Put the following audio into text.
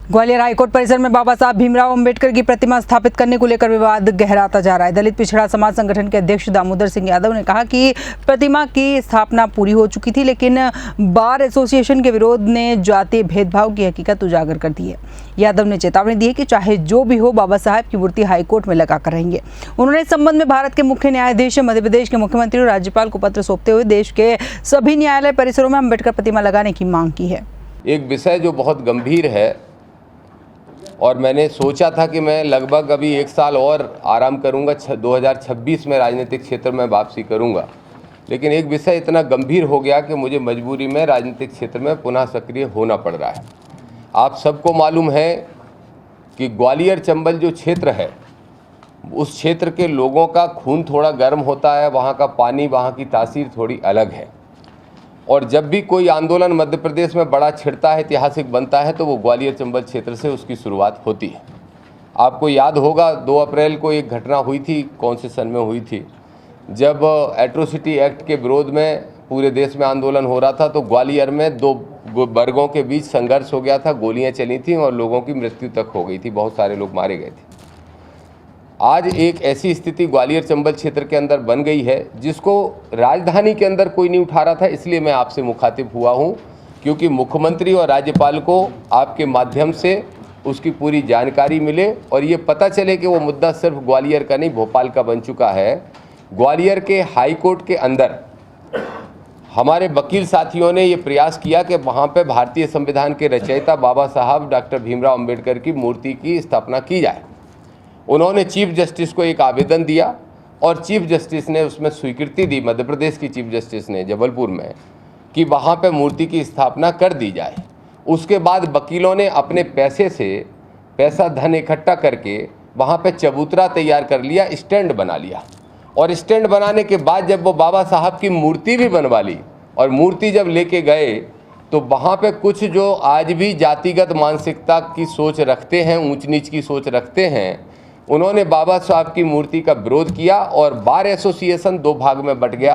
Gwalior high court परिसर में बाबा साहब भीमराव अंबेडकर की प्रतिमा स्थापित करने को लेकर विवाद गहराता जा रहा है। दलित पिछड़ा समाज संगठन के अध्यक्ष दामोदर सिंह यादव ने कहा कि प्रतिमा की स्थापना पूरी हो चुकी थी, लेकिन बार एसोसिएशन के विरोध ने जातीय भेदभाव की हकीकत उजागर कर दी है। यादव ने चेतावनी दी है कि चाहे जो भी हो, बाबा साहब की मूर्ति हाईकोर्ट में लगाकर रहेंगे। उन्होंने इस संबंध में भारत के मुख्य न्यायाधीश, मध्य प्रदेश के मुख्यमंत्री और राज्यपाल को पत्र सौंपते हुए देश के सभी न्यायालय परिसरों में अंबेडकर प्रतिमा लगाने की मांग की है। एक विषय जो बहुत गंभीर है और मैंने सोचा था कि मैं लगभग अभी 1 साल और आराम करूंगा, 2026 में राजनीतिक क्षेत्र में वापसी करूंगा, लेकिन एक विषय इतना गंभीर हो गया कि मुझे मजबूरी में राजनीतिक क्षेत्र में पुनः सक्रिय होना पड़ रहा है। आप सबको मालूम है कि ग्वालियर चंबल जो क्षेत्र है, उस क्षेत्र के लोगों का खून थोड़ा गर्म होता है, वहाँ का पानी, वहाँ की तासीर थोड़ी अलग है। और जब भी कोई आंदोलन मध्य प्रदेश में बड़ा छिड़ता है, ऐतिहासिक बनता है, तो वो ग्वालियर चंबल क्षेत्र से उसकी शुरुआत होती है। आपको याद होगा 2 अप्रैल को एक घटना हुई थी, कौन से सन में हुई थी, जब एट्रोसिटी एक्ट के विरोध में पूरे देश में आंदोलन हो रहा था, तो ग्वालियर में 2 वर्गों के बीच संघर्ष हो गया था, गोलियां चली थी और लोगों की मृत्यु तक हो गई थी, बहुत सारे लोग मारे गए थे। आज एक ऐसी स्थिति ग्वालियर चंबल क्षेत्र के अंदर बन गई है जिसको राजधानी के अंदर कोई नहीं उठा रहा था। इसलिए मैं आपसे मुखातिब हुआ हूं, क्योंकि मुख्यमंत्री और राज्यपाल को आपके माध्यम से उसकी पूरी जानकारी मिले और ये पता चले कि वो मुद्दा सिर्फ ग्वालियर का नहीं, भोपाल का बन चुका है। ग्वालियर के हाई कोर्ट के अंदर हमारे वकील साथियों ने ये प्रयास किया कि वहाँ पर भारतीय संविधान के रचयिता बाबा साहब डॉक्टर भीमराव अम्बेडकर की मूर्ति की स्थापना की जाए। उन्होंने चीफ जस्टिस को एक आवेदन दिया और चीफ जस्टिस ने उसमें स्वीकृति दी, मध्य प्रदेश की चीफ जस्टिस ने जबलपुर में, कि वहाँ पे मूर्ति की स्थापना कर दी जाए। उसके बाद वकीलों ने अपने पैसे से धन इकट्ठा करके वहाँ पे चबूतरा तैयार कर लिया, स्टैंड बना लिया। और स्टैंड बनाने के बाद जब वो बाबा साहब की मूर्ति भी बनवा ली और मूर्ति जब लेके गए, तो वहाँ पे कुछ जो आज भी जातिगत मानसिकता की सोच रखते हैं, ऊंच नीच की सोच रखते हैं, उन्होंने बाबा साहब की मूर्ति का विरोध किया और बार एसोसिएशन 2 भाग में बट गया।